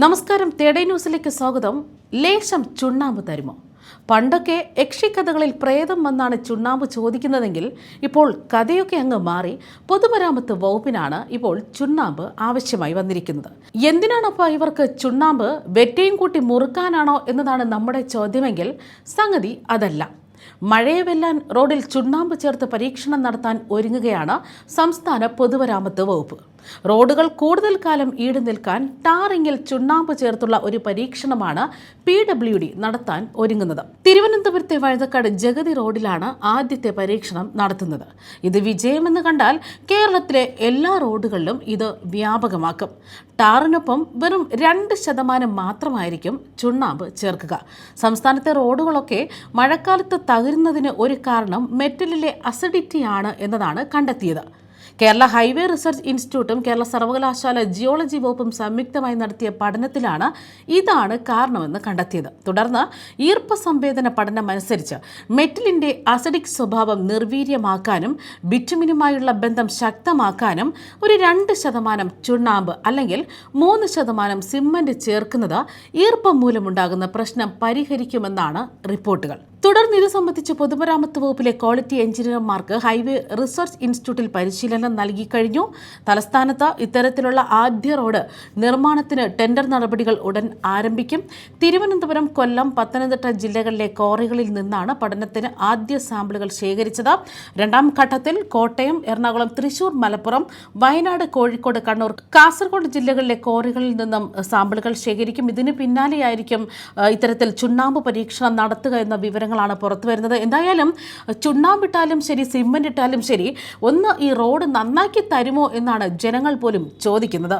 നമസ്കാരം, തേടേ ന്യൂസിലേക്ക് സ്വാഗതം. ലേശം ചുണ്ണാമ്പ് തരുമോ? പണ്ടൊക്കെ യക്ഷിക്കഥകളിൽ പ്രേതം വന്നാണ് ചുണ്ണാമ്പ് ചോദിക്കുന്നതെങ്കിൽ ഇപ്പോൾ കഥയൊക്കെ അങ്ങ് മാറി പൊതുമരാമത്ത് വകുപ്പിനാണ് ഇപ്പോൾ ചുണ്ണാമ്പ് ആവശ്യമായി വന്നിരിക്കുന്നത്. എന്തിനാണപ്പോൾ ഇവർക്ക് ചുണ്ണാമ്പ്? വെറ്റയും കൂട്ടി മുറുക്കാനാണോ എന്നതാണ് നമ്മുടെ ചോദ്യമെങ്കിൽ സംഗതി അതല്ല. മഴയെ വെല്ലാൻ റോഡിൽ ചുണ്ണാമ്പ് ചേർത്ത് പരീക്ഷണം നടത്താൻ ഒരുങ്ങുകയാണ് സംസ്ഥാന പൊതുമരാമത്ത് വകുപ്പ്. റോഡുകൾ കൂടുതൽ കാലം ഈട് നിൽക്കാൻ ടാറിങ്ങിൽ ചുണ്ണാമ്പ് ചേർത്തുള്ള ഒരു പരീക്ഷണമാണ് PWD നടത്താൻ ഒരുങ്ങുന്നത്. തിരുവനന്തപുരത്തെ വഴുതക്കാട് ജഗതി റോഡിലാണ് ആദ്യത്തെ പരീക്ഷണം നടത്തുന്നത്. ഇത് വിജയമെന്ന് കണ്ടാൽ കേരളത്തിലെ എല്ലാ റോഡുകളിലും ഇത് വ്യാപകമാക്കും. ടാറിനൊപ്പം വെറും 2% മാത്രമായിരിക്കും ചുണ്ണാമ്പ് ചേർക്കുക. സംസ്ഥാനത്തെ റോഡുകളൊക്കെ മഴക്കാലത്ത് തകരുന്നതിന് ഒരു കാരണം മെറ്റലിലെ അസിഡിറ്റിയാണ് എന്നതാണ് കണ്ടെത്തിയത്. കേരള ഹൈവേ റിസർച്ച് ഇൻസ്റ്റിറ്റ്യൂട്ടും കേരള സർവകലാശാല ജിയോളജി വകുപ്പും സംയുക്തമായി നടത്തിയ പഠനത്തിലാണ് ഇതാണ് കാരണമെന്ന് കണ്ടെത്തിയത്. തുടർന്ന് ഈർപ്പ സംവേദന പഠനമനുസരിച്ച് മെറ്റലിൻ്റെ അസിഡിക് സ്വഭാവം നിർവീര്യമാക്കാനും ബിറ്റുമിനുമായുള്ള ബന്ധം ശക്തമാക്കാനും ഒരു 2% ചുണ്ണാമ്പ് അല്ലെങ്കിൽ 3% സിമന്റ് ചേർക്കുന്നത് ഈർപ്പം മൂലമുണ്ടാകുന്ന പ്രശ്നം പരിഹരിക്കുമെന്നാണ് റിപ്പോർട്ടുകൾ. തുടർന്ന് ഇത് സംബന്ധിച്ച് പൊതുമരാമത്ത് വകുപ്പിലെ ക്വാളിറ്റി എഞ്ചിനീയർമാർക്ക് ഹൈവേ റിസർച്ച് ഇൻസ്റ്റിറ്റ്യൂട്ടിൽ പരിശീലനം നൽകിക്കഴിഞ്ഞു. തലസ്ഥാനത്ത് ഇത്തരത്തിലുള്ള ആദ്യ റോഡ് നിർമ്മാണത്തിന് ടെൻഡർ നടപടികൾ ഉടൻ ആരംഭിക്കും. തിരുവനന്തപുരം, കൊല്ലം, പത്തനംതിട്ട ജില്ലകളിലെ ക്വാറികളിൽ നിന്നാണ് പഠനത്തിന് ആദ്യ സാമ്പിളുകൾ ശേഖരിച്ചത്. രണ്ടാം ഘട്ടത്തിൽ കോട്ടയം, എറണാകുളം, തൃശൂർ, മലപ്പുറം, വയനാട്, കോഴിക്കോട്, കണ്ണൂർ, കാസർഗോഡ് ജില്ലകളിലെ ക്വാറികളിൽ നിന്നും സാമ്പിളുകൾ ശേഖരിക്കും. ഇതിന് പിന്നാലെയായിരിക്കും ഇത്തരത്തിൽ ചുണ്ണാമ്പ് പരീക്ഷണം നടത്തുക എന്ന വിവരങ്ങളാണ് പുറത്തു വരുന്നത്. എന്തായാലും ചുണ്ണാമ്പിട്ടാലും ശരി, സിമന്റ് ഇട്ടാലും ശരി, ഒന്ന് ഈ റോഡ് നന്നാക്കി തരുമോ എന്നാണ് ജനങ്ങൾ പോലും ചോദിക്കുന്നത്.